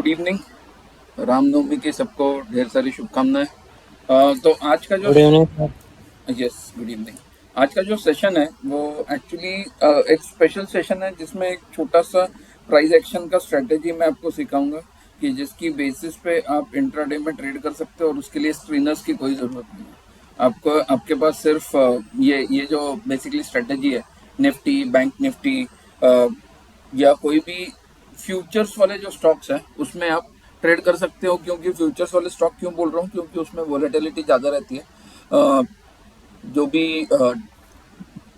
Good evening. Ramnavami की सबको ढेर सारी शुभकामनाएं। तो आज का जो good evening sir. Yes good evening. आज का जो सेशन है वो एक्चुअली एक स्पेशल सेशन है जिसमें एक छोटा सा प्राइस एक्शन का स्ट्रेटेजी मैं आपको सिखाऊंगा कि जिसकी बेसिस पे आप इंट्राडे में ट्रेड कर सकते हो और उसके लिए स्क्रीनर्स की कोई ज़रूरत नहीं है। आपको आपके पास सिर्फ ये जो बेसिकली स्ट्रेटेजी है, निफ्टी, बैंक निफ्टी या कोई भी फ्यूचर्स वाले जो स्टॉक्स हैं उसमें आप ट्रेड कर सकते हो। क्योंकि फ्यूचर्स वाले स्टॉक क्यों बोल रहा हूँ, क्योंकि उसमें वोलेटिलिटी ज़्यादा रहती है। जो भी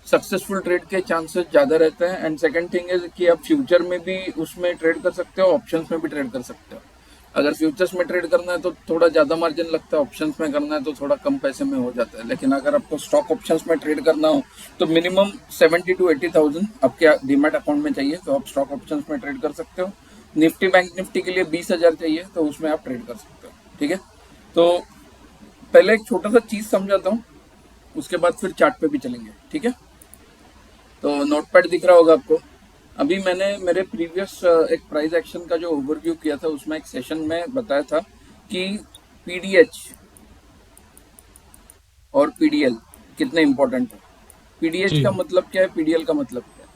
सक्सेसफुल ट्रेड के चांसेस ज़्यादा रहते हैं। एंड सेकंड थिंग इज कि आप फ्यूचर में भी उसमें ट्रेड कर सकते हो, ऑप्शंस में भी ट्रेड कर सकते हो। अगर फ्यूचर्स में ट्रेड करना है तो थोड़ा ज़्यादा मार्जिन लगता है, ऑप्शंस में करना है तो थोड़ा कम पैसे में हो जाता है। लेकिन अगर आपको स्टॉक ऑप्शंस में ट्रेड करना हो तो मिनिमम 70 to 80,000 आपके डीमैट अकाउंट में चाहिए, तो आप स्टॉक ऑप्शंस में ट्रेड कर सकते हो। निफ्टी बैंक निफ्टी के लिए 20,000 चाहिए, तो उसमें आप ट्रेड कर सकते हो। ठीक है, तो पहले एक छोटा सा चीज़ समझाता हूँ, उसके बाद फिर चार्ट पे भी चलेंगे। ठीक है, तो नोटपैड दिख रहा होगा आपको। अभी मैंने मेरे प्रीवियस एक प्राइस एक्शन का जो ओवरव्यू किया था उसमें एक सेशन में बताया था कि पीडीएच और पीडीएल कितने इंपॉर्टेंट है। पीडीएच जी। का मतलब क्या है, पीडीएल का मतलब क्या है?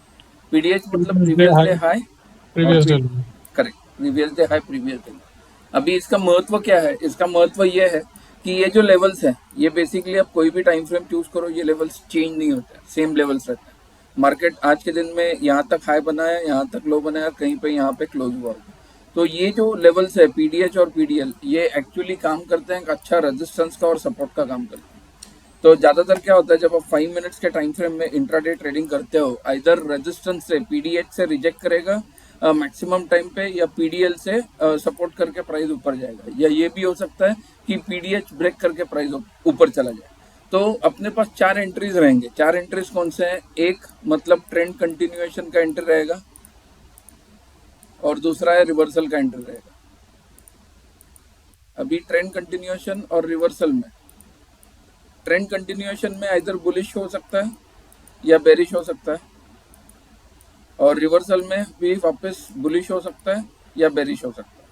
पीडीएच मतलब previous day previous day high, high और previous day low. Correct, previous day high previous day. अभी इसका महत्व क्या है? इसका महत्व ये है कि ये जो लेवल्स हैं ये बेसिकली आप कोई भी टाइम फ्रेम चूज करो, ये लेवल्स चेंज नहीं होते, सेम लेवल्स रहते हैं। मार्केट आज के दिन में यहाँ तक हाई बनाया, यहाँ तक लो बनाया, कहीं पे यहाँ पे क्लोज हुआ होगा। तो ये जो लेवल्स है पीडीएच और पीडीएल, ये एक्चुअली काम करते हैं एक अच्छा रेजिस्टेंस का और सपोर्ट का काम करते हैं। तो ज्यादातर क्या होता है, जब आप 5 मिनट्स के टाइम फ्रेम में इंट्राडे ट्रेडिंग करते हो, आइदर रेजिस्टेंस से पीडीएच से रिजेक्ट करेगा मैक्सिमम टाइम पे, या पीडीएल से सपोर्ट करके प्राइस ऊपर जाएगा, या ये भी हो सकता है कि पीडीएच ब्रेक करके प्राइस ऊपर चला जाए। तो अपने पास चार एंट्रीज रहेंगे। चार एंट्रीज कौन से हैं? एक मतलब ट्रेंड कंटिन्यूएशन का एंट्री रहेगा, और दूसरा है रिवर्सल का एंट्री रहेगा। अभी ट्रेंड कंटिन्यूएशन और रिवर्सल में, ट्रेंड कंटिन्यूएशन में इधर बुलिश हो सकता है या बेरिश हो सकता है, और रिवर्सल में भी वापस बुलिश हो सकता है या बेरिश हो सकता है।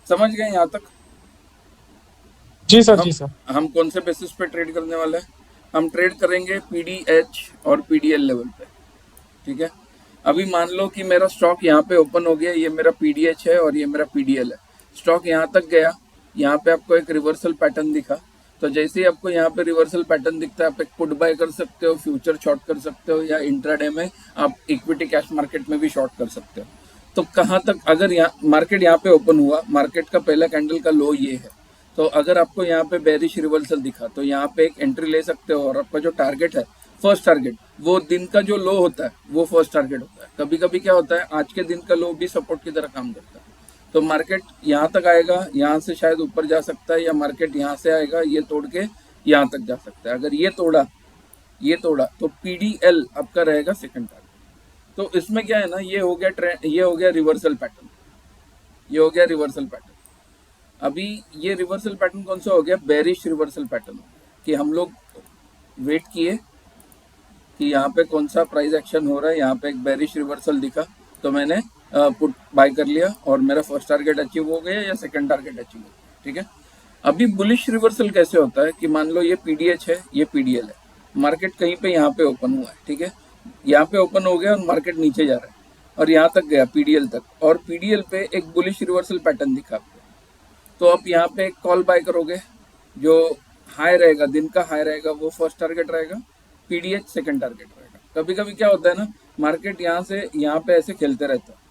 समझ गए यहाँ तक? जी सर, हम जी सर। हम कौन से बेसिस पे ट्रेड करने वाले हैं? हम ट्रेड करेंगे पीडीएच और पीडीएल लेवल पे। ठीक है, अभी मान लो कि मेरा स्टॉक यहाँ पे ओपन हो गया, ये मेरा पीडीएच है और ये मेरा पीडीएल है। स्टॉक यहाँ तक गया, यहाँ पे आपको एक रिवर्सल पैटर्न दिखा। तो जैसे ही आपको यहाँ पे रिवर्सल पैटर्न दिखता है, आप एक पुट बाय कर सकते हो, फ्यूचर शॉर्ट कर सकते हो, या इंट्राडे में आप इक्विटी कैश मार्केट में भी शॉर्ट कर सकते हो। तो कहाँ तक, अगर यहाँ मार्केट यहाँ पे ओपन हुआ, मार्केट का पहला कैंडल का लो ये है, तो अगर आपको यहाँ पे बेरिश रिवर्सल दिखा तो यहाँ पे एक एंट्री ले सकते हो। और आपका जो टारगेट है, फर्स्ट टारगेट, वो दिन का जो लो होता है वो फर्स्ट टारगेट होता है। कभी कभी क्या होता है, आज के दिन का लो भी सपोर्ट की तरह काम करता है। तो मार्केट यहाँ तक आएगा, यहाँ से शायद ऊपर जा सकता है, या मार्केट यहाँ से आएगा, ये तोड़ के यहाँ तक जा सकता है। अगर ये तोड़ा तो पीडीएल आपका रहेगा सेकंड टारगेट। तो इसमें क्या है ना, ये हो गया ट्रेंड, ये हो गया रिवर्सल पैटर्न, ये हो गया रिवर्सल पैटर्न। अभी ये रिवर्सल पैटर्न कौन सा हो गया? बेरिश रिवर्सल पैटर्न, कि हम लोग वेट किए कि यहाँ पे कौन सा प्राइस एक्शन हो रहा है। यहाँ पे एक बेरिश रिवर्सल दिखा तो मैंने पुट बाय कर लिया, और मेरा फर्स्ट टारगेट अचीव हो गया या सेकंड टारगेट अचीव हो गया। ठीक है, अभी बुलिश रिवर्सल कैसे होता है कि मान लो ये पीडीएच है, ये पीडीएल है, मार्केट कहीं पे यहाँ पे ओपन हुआ है। ठीक है, यहाँ पे ओपन हो गया और मार्केट नीचे जा रहा है, और यहाँ तक गया पीडीएल तक, और पीडीएल पे एक बुलिश रिवर्सल पैटर्न दिखा आपको। तो आप यहाँ पे एक कॉल बाय करोगे, जो हाई रहेगा, दिन का हाई रहेगा, वो फर्स्ट टारगेट रहेगा, पीडीएच सेकंड टारगेट रहेगा। कभी कभी क्या होता है ना, मार्केट यहाँ से यहाँ पे ऐसे खेलते रहता है,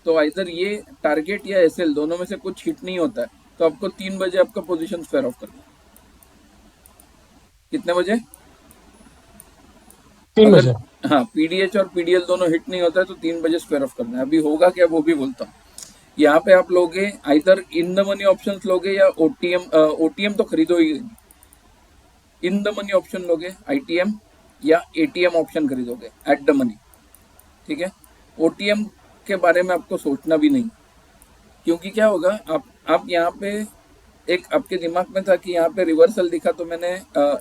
तो इधर ये टारगेट या एसएल दोनों में से कुछ हिट नहीं होता है, तो आपको 3 बजे आपका पोजीशन फेयर ऑफ करना है। कितने बजे? 3 बजे। अगर हाँ, पीडीएच और पीडीएल दोनों हिट नहीं होता है तो 3 बजे स्क्वायर ऑफ करना है। अभी होगा क्या वो भी बोलता हूँ। यहाँ पे आप लोगे either in the money option लोगे या ओटीएम, ओटीएम तो खरीदो ही, इन द मनी ऑप्शन लोगे आईटीएम, या एटीएम ऑप्शन खरीदोगे एट द मनी। ठीक है, ओटीएम के बारे में आपको सोचना भी नहीं, क्योंकि क्या होगा, आप यहाँ पे एक आपके दिमाग में था कि यहाँ पे रिवर्सल दिखा तो मैंने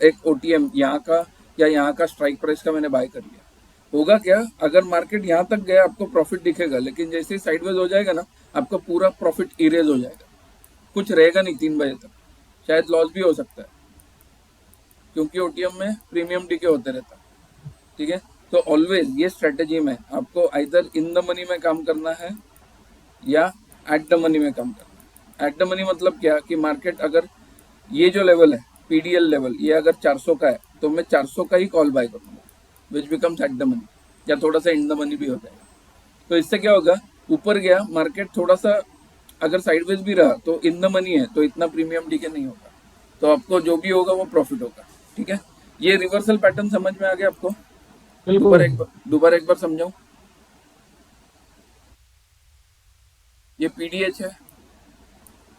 एक ओटीएम यहाँ का या यहाँ का स्ट्राइक प्राइस का मैंने बाय कर लिया। होगा क्या, अगर मार्केट यहाँ तक गया आपको प्रॉफिट दिखेगा, लेकिन जैसे ही साइडवेज हो जाएगा ना, आपका पूरा प्रॉफिट इरेज हो जाएगा, कुछ रहेगा नहीं 3 बजे तक, शायद लॉस भी हो सकता है क्योंकि ओटीएम में प्रीमियम डीके होते रहता है। ठीक है, तो ऑलवेज ये स्ट्रेटेजी में आपको आइदर इन द मनी में काम करना है या एट द मनी में काम करना है। एट द मनी मतलब क्या कि मार्केट अगर ये जो लेवल है पीडीएल लेवल, ये अगर 400 का है तो मैं 400 का ही कॉल बाय करूंगा, which becomes at the money, या थोड़ा सा इन द मनी भी हो जाएगा। तो इससे क्या होगा, ऊपर गया मार्केट थोड़ा सा, अगर साइडवेज भी रहा तो इन द मनी है तो इतना प्रीमियम डीके नहीं होगा, तो आपको जो भी होगा वो प्रॉफिट होगा। ठीक है, ये रिवर्सल पैटर्न समझ में आ गया आपको? बिल्कुल। दोबारा एक बार समझाऊं। ये पीडीएच है,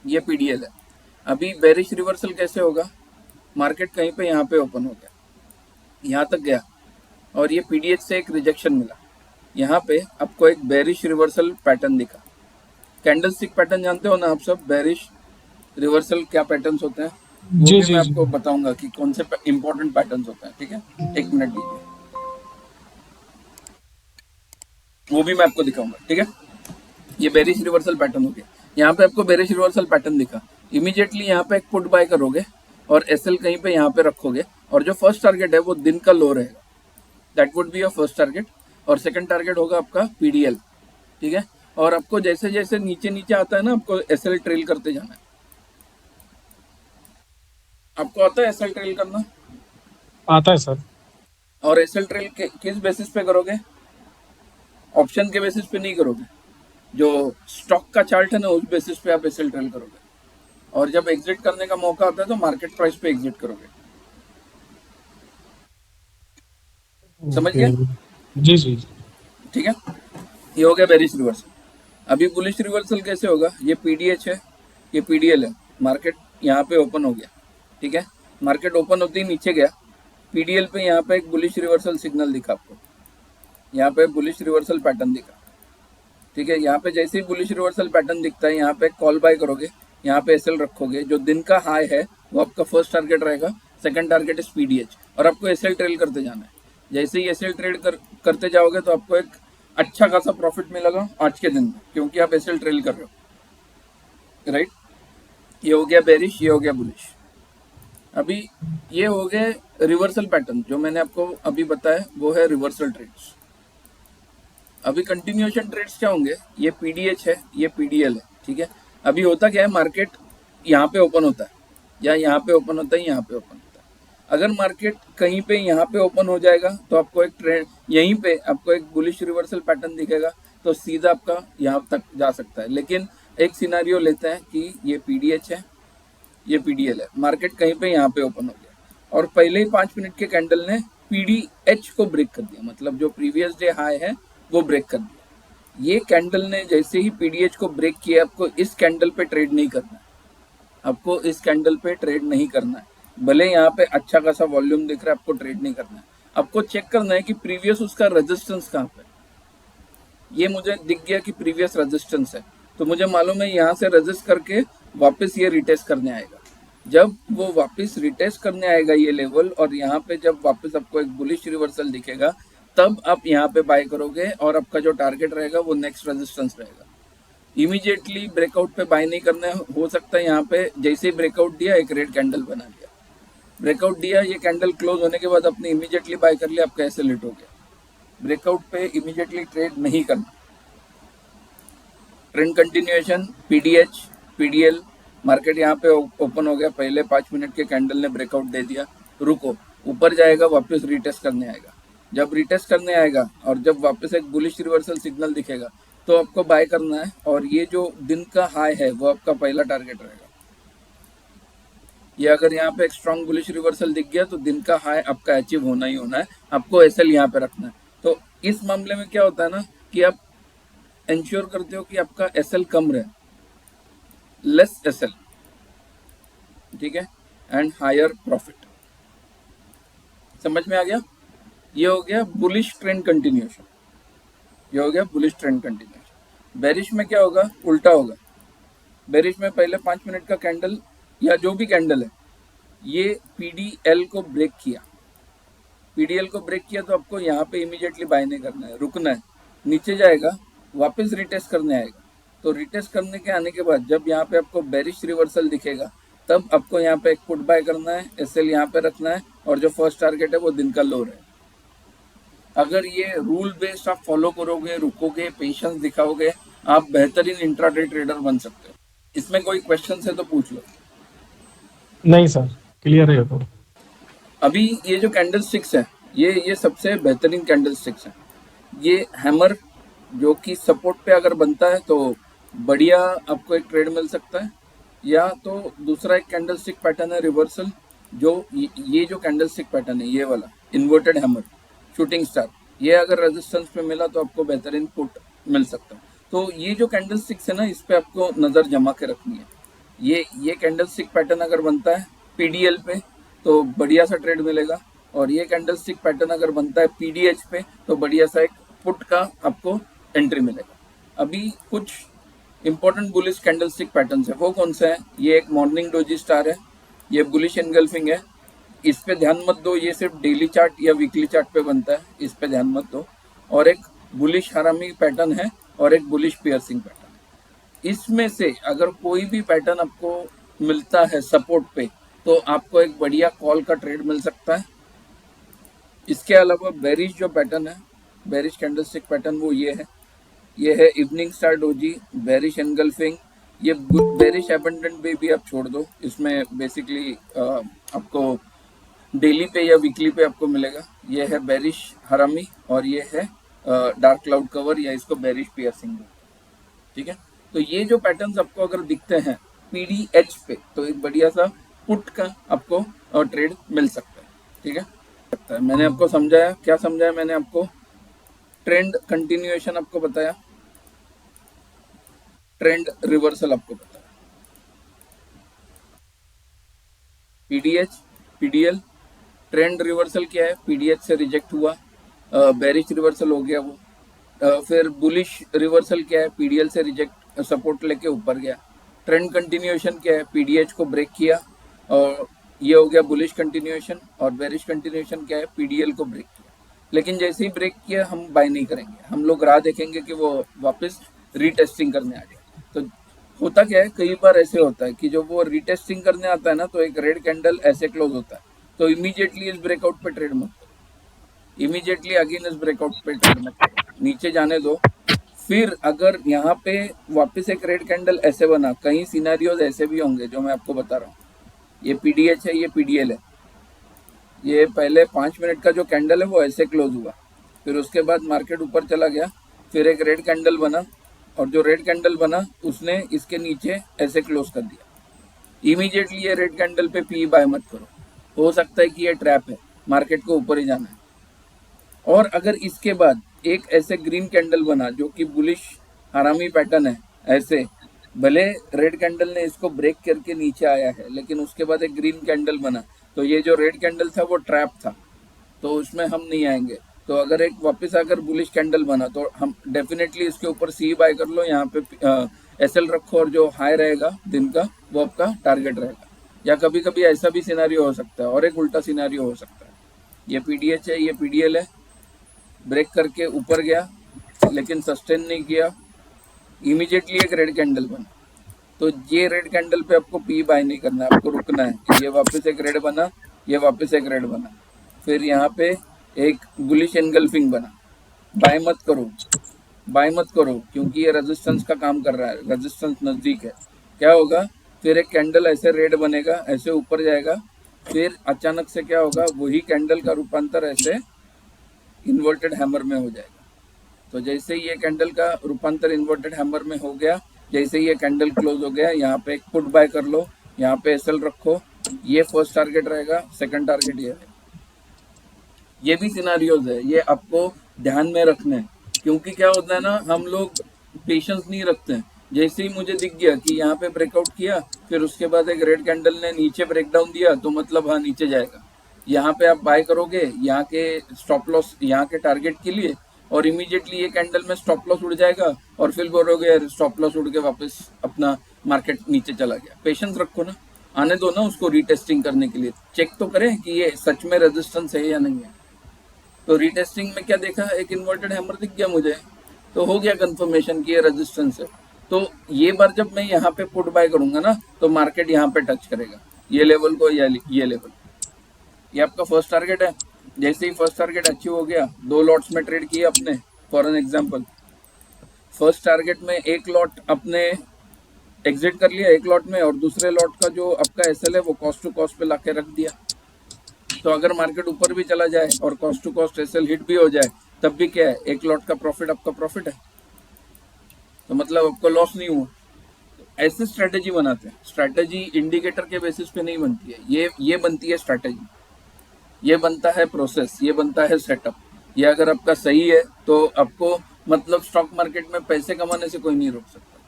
ये पीडीएल है। अभी बेरिश रिवर्सल कैसे होगा, मार्केट कहीं पे यहाँ पे ओपन हो गया, यहाँ तक गया और ये पीडीएच से एक रिजेक्शन मिला, यहाँ पे आपको एक बेरिश रिवर्सल पैटर्न दिखा। कैंडलस्टिक पैटर्न जानते हो ना आप सब, बेरिश रिवर्सल क्या पैटर्न्स होते हैं, वो जी भी जी मैं जी। आपको बताऊंगा कि कौन से इंपॉर्टेंट पैटर्न्स होते हैं। ठीक है, एक मिनट दीजिए, वो भी मैं आपको दिखाऊंगा। ठीक है, ये बेरिश रिवर्सल पैटर्न हो गया, यहाँ पे आपको बेरिश रिवर्सल पैटर्न दिखा, इमीडिएटली यहाँ पे एक पुट बाय करोगे और एसएल कहीं पे यहाँ पे रखोगे, और जो फर्स्ट टारगेट है वो दिन का लो रहेगा, that would be your first target, और सेकंड टारगेट होगा आपका पीडीएल। ठीक है, और आपको जैसे जैसे नीचे नीचे आता है ना, आपको एसएल ट्रेल करते जाना है। आपको आता है एसएल ट्रेल करना? आता है सर। और एसएल ट्रेल किस बेसिस पे करोगे, ऑप्शन के बेसिस पे नहीं करोगे, जो स्टॉक का चार्ट है ना उस बेसिस पे आप एसएल ट्रेल करोगे, और जब एग्जिट करने का मौका आता है तो मार्केट प्राइस पे एग्जिट करोगे। समझ ओके। गए? जी जी जी। ठीक है, ये हो गया बेरिश रिवर्सल। अभी बुलिश रिवर्सल कैसे होगा, ये पीडीएच है, ये पीडीएल है, मार्केट यहाँ पे ओपन हो गया। ठीक है, मार्केट ओपन होते ही नीचे गया, पीडीएल पे यहाँ पे एक बुलिश रिवर्सल सिग्नल दिखा आपको, यहाँ पे बुलिश रिवर्सल पैटर्न दिखा। ठीक है, यहाँ पे जैसे ही बुलिश रिवर्सल पैटर्न दिखता है यहाँ पे कॉल बाय करोगे, यहाँ पे एसएल रखोगे, जो दिन का हाई है वो आपका फर्स्ट टारगेट रहेगा, सेकंड टारगेट इज पीडीएच, और आपको एसएल ट्रेल करते जाना है। जैसे ही एसएल ट्रेड करते जाओगे तो आपको एक अच्छा खासा प्रॉफिट मिलेगा आज के दिन में, क्योंकि आप एसएल ट्रेल कर रहे हो। राइट, ये हो गया बेरिश, ये हो गया बुलिश। अभी ये हो गए रिवर्सल पैटर्न, जो मैंने आपको अभी बताया वो है रिवर्सल ट्रेड्स। अभी कंटिन्यूएशन ट्रेड्स क्या होंगे, ये पीडीएच है, ये पीडीएल है। ठीक है, अभी होता क्या है, मार्केट यहाँ पे ओपन होता है, या यहाँ पे ओपन होता है, यहाँ पे ओपन होता है। अगर मार्केट कहीं पे यहाँ पे ओपन हो जाएगा तो आपको एक ट्रेंड, यहीं पे आपको एक बुलिश रिवर्सल पैटर्न दिखेगा, तो सीधा आपका यहाँ तक जा सकता है। लेकिन एक सिनारियो लेते हैं कि ये पीडीएच है, ये पीडीएल है, मार्केट कहीं पे यहाँ पे ओपन हो गया और पहले ही 5 मिनट के कैंडल ने पीडीएच को ब्रेक कर दिया, मतलब जो प्रीवियस डे हाई है वो ब्रेक कर दिया। ये कैंडल ने जैसे ही पीडीएच को ब्रेक किया, आपको इस कैंडल पे ट्रेड नहीं करना है, आपको इस कैंडल पे ट्रेड नहीं करना है। भले यहाँ पे अच्छा खासा वॉल्यूम दिख रहा है, आपको ट्रेड नहीं करना है, आपको चेक करना है कि प्रीवियस उसका रेजिस्टेंस कहाँ पे। ये मुझे दिख गया कि प्रीवियस रेजिस्टेंस है, तो मुझे मालूम है यहाँ से रेजिस्ट करके वापस ये रिटेस्ट करने आएगा। जब वो वापस रिटेस्ट करने आएगा ये लेवल, और यहाँ पे जब वापस आपको एक बुलिश रिवर्सल दिखेगा, तब आप यहाँ पे बाय करोगे, और आपका जो टारगेट रहेगा वो नेक्स्ट रेजिस्टेंस रहेगा। इमीडिएटली ब्रेकआउट पे बाय नहीं करना है। हो सकता है यहाँ पे जैसे ही ब्रेकआउट दिया एक रेड कैंडल बना दिया, ब्रेकआउट दिया, ये कैंडल क्लोज होने के बाद आपने इमीडिएटली बाय कर लिया, आपका ऐसे लेट हो गया। ब्रेकआउट पे इमीडिएटली ट्रेड नहीं करना। Trend continuation, PDH, PDL, market यहाँ पे ओपन हो गया, पहले 5 मिनट के कैंडल ने ब्रेकआउट दे दिया, रुको, ऊपर जाएगा, वापस रिटेस्ट करने आएगा। जब रिटेस्ट करने आएगा और जब वापस एक बुलिश रिवर्सल सिग्नल दिखेगा तो आपको बाय करना है, और ये जो दिन का हाई है वो आपका पहला टारगेट रहेगा। ये अगर यहाँ पे एक स्ट्रॉन्ग बुलिश रिवर्सल दिख गया तो दिन का हाई आपका अचीव होना ही होना है, आपको एसएल यहाँ पे रखना है। तो इस मामले में क्या होता है ना कि आप इंश्योर करते हो कि आपका एसएल कम रहे, लेस एसएल, ठीक है, एंड हायर प्रॉफिट। समझ में आ गया? ये हो गया बुलिश ट्रेंड कंटिन्यूएशन, ये हो गया बुलिश ट्रेंड कंटिन्यूएशन। बेरिश में क्या होगा, उल्टा होगा। बेरिश में पहले 5 मिनट का कैंडल या जो भी कैंडल है, ये पीडीएल को ब्रेक किया, पीडीएल को ब्रेक किया तो आपको यहाँ पे इमीडिएटली बाय नहीं करना है, रुकना है, नीचे जाएगा, वापस रिटेस्ट करने आएगा, तो रिटेस्ट करने के आने के बाद जब यहाँ पे आपको बेरिश रिवर्सल दिखेगा, तब आपको यहाँ पे एक पुट बाय करना है, एसएल यहाँ पे रखना है, और जो फर्स्ट टारगेट है वो दिन का लो है। अगर ये रूल बेस्ड आप फॉलो करोगे, रुकोगे, पेशेंस दिखाओगे, आप बेहतरीन इंट्राडे ट्रेडर बन सकते हो। इसमें कोई क्वेश्चन है तो पूछ लो। नहीं सर, क्लियर है तो। अभी ये जो कैंडल स्टिक्स है, ये सबसे बेहतरीन कैंडल स्टिक्स है। ये हैमर जो कि सपोर्ट पे अगर बनता है तो बढ़िया आपको एक ट्रेड मिल सकता है, या तो दूसरा एक कैंडल स्टिक पैटर्न है रिवर्सल, जो ये जो कैंडल स्टिक पैटर्न है ये वाला इन्वर्टेड हैमर शूटिंग स्टार, ये अगर रेजिस्टेंस पे मिला तो आपको बेहतरीन पुट मिल सकता है। तो ये जो कैंडल स्टिक्स है ना, इस पे आपको नज़र जमा के रखनी है। ये कैंडल स्टिक पैटर्न अगर बनता है पीडीएल पे तो बढ़िया सा ट्रेड मिलेगा, और ये कैंडल स्टिक पैटर्न अगर बनता है पीडीएच पे तो बढ़िया सा एक पुट का आपको एंट्री मिलेगा। अभी कुछ important bullish candle stick pattern है, वो कौन से हैं? ये एक मॉर्निंग डोजी स्टार है, ये बुलिश एनगल्फिंग है, इस पे ध्यान मत दो, ये सिर्फ डेली चार्ट या वीकली चार्ट पे बनता है, इस पे ध्यान मत दो। और एक बुलिश हरामी पैटर्न है और एक बुलिश पियर्सिंग पैटर्न है। इसमें से अगर कोई भी पैटर्न आपको मिलता है सपोर्ट पे तो आपको एक बढ़िया कॉल का ट्रेड मिल सकता है। इसके अलावा बेरिश जो पैटर्न है, बेरिश कैंडलस्टिक पैटर्न, वो ये है evening star doji, bearish engulfing. ये बेरिश एबंडेंट भी आप छोड़ दो, इसमें बेसिकली आपको डेली पे या वीकली पे आपको मिलेगा। ये है बेरिश हरामी और ये है डार्क क्लाउड कवर, या इसको बेरिश पियर्सिंग। ठीक है, तो ये जो पैटर्न्स आपको अगर दिखते हैं पीडीएच पे तो एक बढ़िया सा पुट का आपको ट्रेड मिल सकता है। ठीक है, मैंने आपको समझाया, क्या समझाया मैंने आपको? ट्रेंड कंटिन्यूएशन आपको बताया, ट्रेंड रिवर्सल आपको बताया, पीडीएच पीडीएल। ट्रेंड रिवर्सल क्या है? पीडीएच से रिजेक्ट हुआ, बेरिश रिवर्सल हो गया वो। फिर बुलिश रिवर्सल क्या है? पीडीएल से रिजेक्ट, सपोर्ट लेके ऊपर गया। ट्रेंड कंटिन्यूएशन क्या है? पीडीएच को ब्रेक किया और ये हो गया बुलिश कंटिन्यूएशन। और बेरिश कंटिन्यूएशन क्या है? पीडीएल को ब्रेक किया। लेकिन जैसे ही ब्रेक किया हम बाय नहीं करेंगे, हम लोग राह देखेंगे कि वो वापस रीटेस्टिंग करने आ जाए। तो होता क्या है, कई बार ऐसे होता है कि जो वो रीटेस्टिंग करने आता है ना, तो एक रेड कैंडल ऐसे क्लोज होता है, तो इमीडिएटली इस ब्रेकआउट पे ट्रेड मत करो, इमीडिएटली अगेन इस ब्रेकआउट पे ट्रेड मत करो, नीचे जाने दो। फिर अगर यहाँ पे वापस एक रेड कैंडल ऐसे बना, कई सिनेरियोज ऐसे भी होंगे जो मैं आपको बता रहा हूँ। ये पीडीएच है, ये पीडीएल है। ये पहले 5 मिनट का जो कैंडल है वो ऐसे क्लोज हुआ, फिर उसके बाद मार्केट ऊपर चला गया, फिर एक रेड कैंडल बना, और जो रेड कैंडल बना उसने इसके नीचे ऐसे क्लोज कर दिया। इमीडिएटली ये रेड कैंडल पे पी बाय मत करो, हो सकता है कि ये ट्रैप है, मार्केट को ऊपर ही जाना है। और अगर इसके बाद एक ऐसे ग्रीन कैंडल बना जो कि बुलिश हरामी पैटर्न है, ऐसे भले रेड कैंडल ने इसको ब्रेक करके नीचे आया है, लेकिन उसके बाद एक ग्रीन कैंडल बना, तो ये जो रेड कैंडल था वो ट्रैप था, तो उसमें हम नहीं आएंगे। तो अगर एक वापस अगर बुलिश कैंडल बना तो हम डेफिनेटली इसके ऊपर सी बाय कर लो, यहाँ पे एसएल रखो, और जो हाई रहेगा दिन का वो आपका टारगेट रहेगा। या कभी कभी ऐसा भी सिनेरियो हो सकता है, और एक उल्टा सिनेरियो हो सकता है, ये पीडीएच है, ये पीडीएल है, ब्रेक करके ऊपर गया लेकिन सस्टेन नहीं किया, इमीडिएटली एक रेड कैंडल बना, तो ये रेड कैंडल पे आपको पी बाय नहीं करना है, आपको रुकना है। ये वापस एक रेड बना, ये वापस एक रेड बना, फिर यहाँ पे एक बुलिश एनगल्फिंग बना, बाय मत करो, बाय मत करो, क्योंकि ये रेजिस्टेंस का काम कर रहा है, रेजिस्टेंस नज़दीक है। क्या होगा, फिर एक कैंडल ऐसे रेड बनेगा, ऐसे ऊपर जाएगा, फिर अचानक से क्या होगा, वही कैंडल का रूपांतर ऐसे इन्वर्टेड हैमर में हो जाएगा। तो जैसे ही ये कैंडल का रूपांतर इन्वर्टेड हैमर में हो गया, जैसे ही ये कैंडल क्लोज हो गया, यहाँ पे एक पुट बाय कर लो, यहाँ पे एसएल रखो, ये फर्स्ट टारगेट रहेगा, सेकंड टारगेट ये है। ये भी सिनारियोज है, ये आपको ध्यान में रखना है, क्योंकि क्या होता है ना, हम लोग पेशेंस नहीं रखते हैं। जैसे ही मुझे दिख गया कि यहाँ पे ब्रेकआउट किया, फिर उसके बाद एक रेड कैंडल ने नीचे ब्रेकडाउन दिया, तो मतलब हाँ नीचे जाएगा, यहाँ पे आप बाय करोगे, यहाँ के स्टॉप लॉस, यहाँ के टारगेट के लिए, और इमीडिएटली ये कैंडल में स्टॉप लॉस उड़ जाएगा, और फिर बोलोगे स्टॉप लॉस उड़ के वापस अपना मार्केट नीचे चला गया। पेशेंस रखो ना, आने दो ना उसको रीटेस्टिंग करने के लिए, चेक तो करें कि ये सच में रेजिस्टेंस है या नहीं है। तो रीटेस्टिंग में क्या देखा, एक इन्वर्टेड हैमर दिख गया मुझे, तो हो गया कंफर्मेशन कि ये रेजिस्टेंस है। तो ये बार जब मैं यहाँ पे पुट बाय करूंगा ना, तो मार्केट यहाँ पे टच करेगा ये लेवल को या ये लेवल। ये आपका फर्स्ट टारगेट है। जैसे ही फर्स्ट टारगेट अचीव हो गया, 2 लॉट्स में ट्रेड किए अपने। For an example, first target में एक लॉट अपने एग्जिट कर लिया एक लॉट में, और दूसरे लॉट का जो आपका एसएल है वो कॉस्ट टू कॉस्ट पे लाके रख दिया। तो अगर मार्केट ऊपर भी चला जाए और cost to cost SL hit भी हो जाए, तब भी क्या है, एक लॉट का प्रॉफिट आपका प्रॉफिट है, तो मतलब आपको लॉस नहीं हुआ। ऐसे स्ट्रेटेजी बनाते हैं। स्ट्रेटेजी इंडिकेटर के बेसिस पे नहीं बनती है, ये बनती है स्ट्रेटेजी, ये बनता है प्रोसेस, ये बनता है सेटअप। ये अगर आपका सही है तो आपको मतलब स्टॉक मार्केट में पैसे कमाने से कोई नहीं रोक सकता।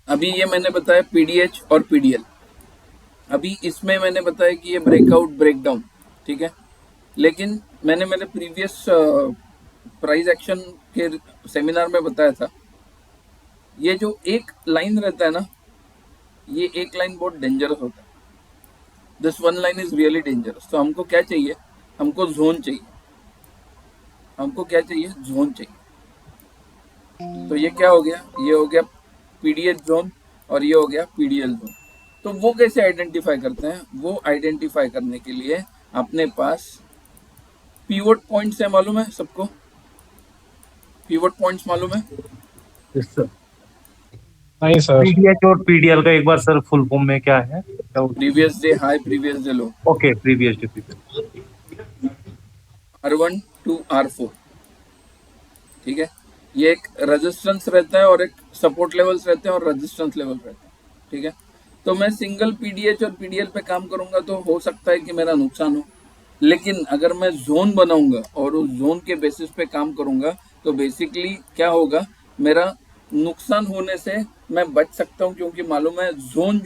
अभी ये मैंने बताया पीडीएच और पीडीएल। अभी इसमें मैंने बताया कि ये ब्रेकआउट ब्रेकडाउन, ठीक है। लेकिन मैंने मेरे प्रीवियस प्राइस एक्शन के सेमिनार में बताया था, ये जो एक लाइन रहता है ना, ये एक लाइन बहुत डेंजरस होता है। This one line is really dangerous. तो हमको क्या चाहिए, हमको जोन चाहिए। हमको क्या चाहिए, जोन चाहिए। तो ये क्या हो गया, ये हो गया पीडीएच जोन और ये हो गया पीडीएल जोन। तो वो कैसे आइडेंटिफाई करते हैं, वो आइडेंटिफाई करने के लिए अपने पास पीवोट पॉइंट्स है, मालूम है सबको? पीवोट पॉइंट्स मालूम है? Yes sir. नहीं सर। पीडीएच और पीडीएल का एक बार सर फुल फॉर्म में क्या है? Previous day high, previous day low. Okay, previous day previous. R1 to R4, ठीक है। ये एक रेजिस्टेंस रहता है और एक सपोर्ट लेवल्स रहते हैं और रेजिस्टेंस लेवल रहता है, ठीक है। तो मैं सिंगल पीडीएच और पीडीएल पे काम करूंगा तो हो सकता है कि मेरा नुकसान हो, लेकिन अगर मैं जोन बनाऊंगा और उस जोन के बेसिस पे काम करूंगा तो बेसिकली क्या होगा, मेरा नुकसान होने से मैं बच सकता हूं, क्योंकि मालूम है जोन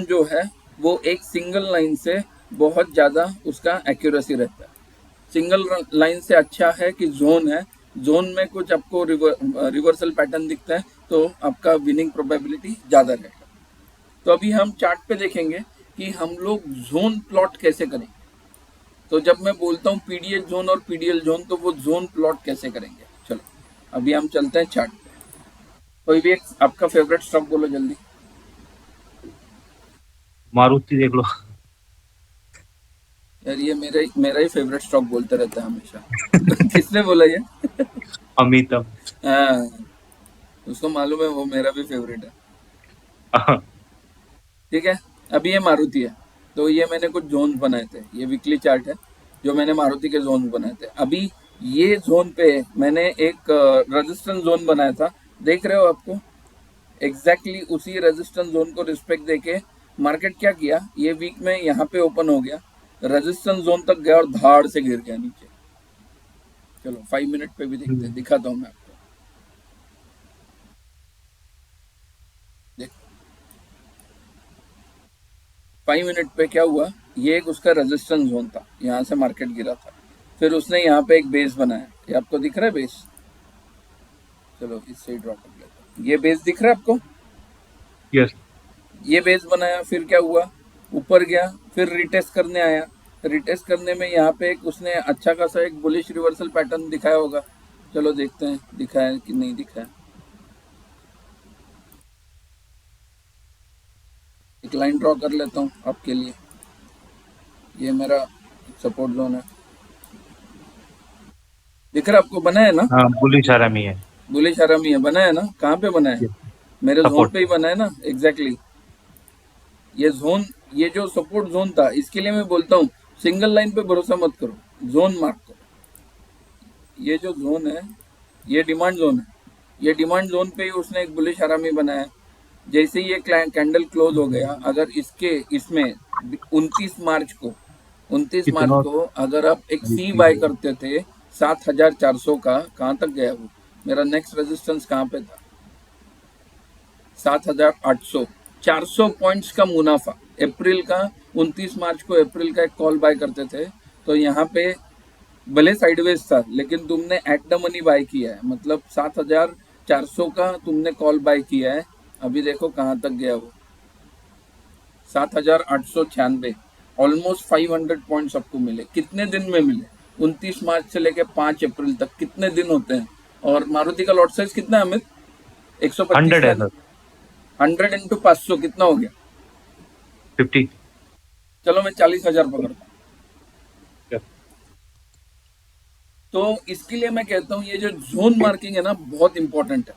जो है वो एक सिंगल लाइन से बहुत ज़्यादा उसका एक्यूरेसी रहता है। सिंगल लाइन से अच्छा है कि जोन है, जोन में कुछ आपको रिवर्सल पैटर्न दिखता है तो आपका विनिंग प्रोबेबिलिटी ज़्यादा रहेगा। तो अभी हम चार्ट पे देखेंगे कि हम लोग जोन प्लॉट कैसे करेंगे। तो जब मैं बोलता हूँ पीडीएच जोन और पीडीएल जोन, तो वो जोन प्लॉट कैसे करेंगे। चलो अभी हम चलते हैं चार्ट पे। कोई भी एक आपका फेवरेट स्टॉक बोलो जल्दी। मारुति देख लो। यार ये मेरा ही फेवरेट स्टॉक बोलते रहता है हमेशा। किसने बोला ये? अमिताभ। हाँ, उसको मालूम है वो मेरा भी फेवरेट है, ठीक है। अभी ये मारुति है, तो ये मैंने कुछ जोन बनाए थे, ये वीकली चार्ट है जो मैंने मारुति के जोन बनाए थे। अभी ये जोन पे मैंने एक रेजिस्टेंस जोन बनाया था, देख रहे हो आपको? एग्जैक्टली उसी रेजिस्टेंस जोन को रिस्पेक्ट देके मार्केट क्या किया, ये वीक में यहाँ पे ओपन हो गया, रेजिस्टेंस जोन तक गया और धाड़ से गिर गया नीचे। चलो 5 मिनट पे भी देखते हैं, दिखाता हूँ मैं आपको। देखो 5 मिनट पे क्या हुआ, ये एक उसका रेजिस्टेंस जोन था, यहाँ से मार्केट गिरा था, फिर उसने यहाँ पे एक बेस बनाया, ये आपको दिख रहा है बेस? चलो इससे ही ड्रॉ कर लेते हैं। ये बेस दिख रहा है आपको? यस। ये बेस बनाया, फिर क्या हुआ, ऊपर गया, फिर रिटेस्ट करने आया। रिटेस्ट करने में यहाँ पे एक उसने अच्छा खासा एक बुलिश रिवर्सल पैटर्न दिखाया होगा। चलो देखते हैं दिखाया कि नहीं दिखाया। एक लाइन ड्रॉ कर लेता हूँ आपके लिए, ये मेरा सपोर्ट जोन है, दिख रहा है आपको? बना है ना? हाँ, बुलिश आरामी है। बुलिश आरामी है, बना है ना? कहाँ पे बना है? मेरे जोन सपोर्ट पे ही बना है ना, एग्जैक्टली। ये जोन, ये जो सपोर्ट जोन था, इसके लिए मैं बोलता हूँ सिंगल लाइन पे भरोसा मत करो, जोन मार्क करो। ये जो जोन है ये डिमांड जोन है, ये डिमांड जोन पे ही उसने एक बुलिश आरामी बनाया। जैसे ही ये कैंडल क्लोज हो गया, अगर इसमें 29 मार्च को कितना? अगर आप एक सी बाय करते थे 7,400 का, कहाँ तक गया वो? मेरा नेक्स्ट रेजिस्टेंस कहाँ पे था? 7,800। 400 पॉइंट्स का मुनाफा। अप्रैल का 29 मार्च को अप्रैल का एक कॉल बाय करते थे, तो यहाँ पे भले साइडवेज था लेकिन तुमने एट द मनी बाय किया है, मतलब 7,400 का तुमने कॉल बाय किया है। अभी देखो कहाँ तक गया वो, 7,896। ऑलमोस्ट 500 पॉइंट्स आपको मिले। कितने दिन में मिले? 29 मार्च से लेके 5 अप्रैल तक, कितने दिन होते हैं? और मारुति का लॉट साइज कितना है अमित? 125 100 है लाइन, सर। 100 इंटू 500 कितना हो गया? 50। चलो मैं 40,000 पकड़ता हूँ। Yes. तो इसके लिए मैं कहता हूँ ये जो जोन मार्किंग है ना बहुत इंपॉर्टेंट है।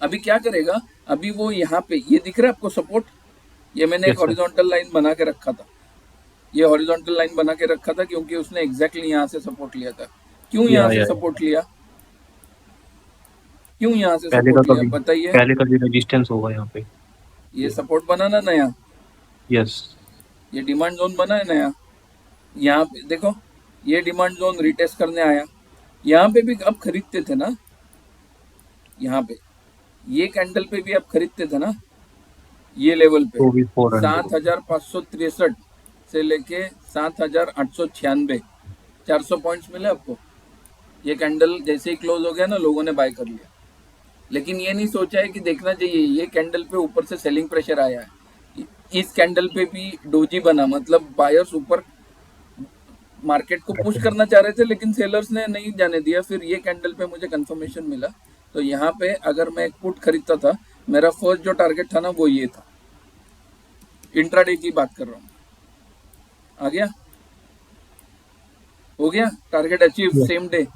अभी क्या करेगा, अभी वो यहाँ पे ये दिख रहा है आपको सपोर्ट, ये मैंने एक Yes, sir. हॉरिजॉन्टल लाइन बना के रखा था, ये हॉरिजॉन्टल लाइन बना के रखा था क्योंकि उसने एग्जैक्टली यहाँ से सपोर्ट लिया था। क्यों यहाँ से सपोर्ट लिया, क्यों यहाँ से सपोर्ट लिया बताइए? पहले का भी रेजिस्टेंस होगा यहाँ पे। ये सपोर्ट बना ना नया, यस। ये डिमांड जोन बना है नया, यहाँ पे देखो ये डिमांड जोन रिटेस्ट करने आया, यहाँ पे भी अब खरीदते थे ना, यहाँ पे ये कैंडल पे भी आप खरीदते थे ना, ये लेवल पे तो भी 400। 7,563 से लेके 7,896, 400 पॉइंट्स मिले आपको। ये कैंडल जैसे ही क्लोज हो गया ना लोगों ने बाय कर लिया, लेकिन ये नहीं सोचा है कि देखना चाहिए ये कैंडल पे ऊपर से सेलिंग प्रेशर आया है, इस कैंडल पे भी डोजी बना, मतलब बायर्स ऊपर मार्केट को पुश करना चाह रहे थे लेकिन सेलर्स ने नहीं जाने दिया। फिर ये कैंडल पे मुझे कंफर्मेशन मिला, तो यहाँ पे अगर मैं एक पुट खरीदता था, मेरा फर्स्ट जो टारगेट था ना वो ये था, इंट्राडे की बात कर रहा हूँ। आ गया, हो गया target achieve same day,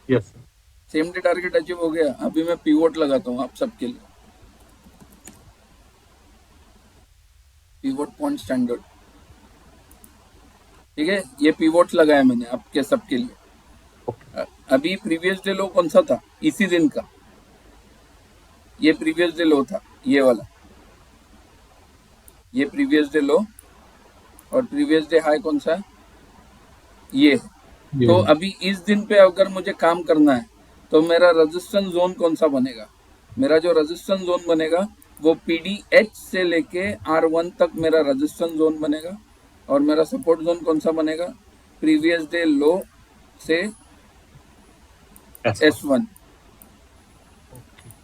yes. Same day target achieve हो गया। अभी मैं पिवोट लगाता हूँ आप सबके लिए, पिवोट पॉइंट स्टैंडर्ड, ठीक है, ये पिवोट लगाया मैंने आपके सबके लिए। अभी प्रीवियस डे लो कौन सा था, इसी दिन का, ये प्रीवियस डे लो था, ये वाला, ये प्रीवियस डे लो, और प्रीवियस डे हाई कौन सा है, ये। तो अभी इस दिन पे अगर मुझे काम करना है तो मेरा रेजिस्टेंस जोन कौन सा बनेगा, मेरा जो रेजिस्टेंस जोन बनेगा वो PDH से लेके R1 तक मेरा रेजिस्टेंस जोन बनेगा, और मेरा सपोर्ट जोन कौन सा बनेगा, प्रीवियस डे लो से S1।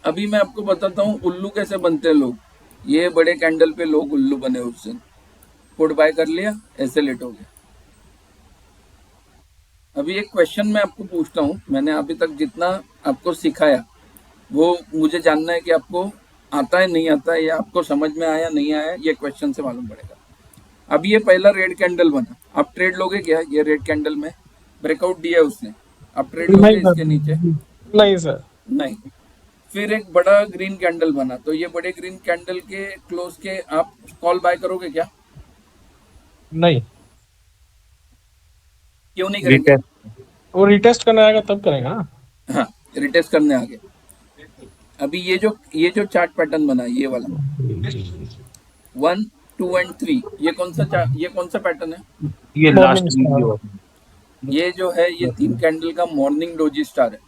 अभी मैं आपको बताता हूँ उल्लू कैसे बनते हैं लोग, ये बड़े कैंडल पे लोग उल्लू बने उस दिन, पुट बाय कर लिया, ऐसे लेट हो गया। अभी एक क्वेश्चन मैं आपको पूछता हूँ, मैंने अभी तक जितना आपको सिखाया वो मुझे जानना है कि आपको आता है नहीं आता है, या आपको समझ में आया नहीं आया, ये क्वेश्चन से मालूम पड़ेगा। अभी ये पहला रेड कैंडल बना, आप ट्रेड लोगे क्या? ये रेड कैंडल में ब्रेकआउट दिया उसने, आप ट्रेड लोगे इसके नीचे? नहीं सर, नहीं। फिर एक बड़ा ग्रीन कैंडल बना, तो ये बड़े ग्रीन कैंडल के क्लोज के आप कॉल बाय करोगे क्या? नहीं, क्यों नहीं करेंगे? वो रिटेस्ट करने आएगा तब करेगा ना। हाँ, रिटेस्ट करने आ गए। अभी ये जो चार्ट पैटर्न बना, ये वाला 1, 2 एंड 3, ये कौन सा पैटर्न है? ये लास्ट वीडियो, ये जो है ये 3 कैंडल का मॉर्निंग डोजी स्टार है।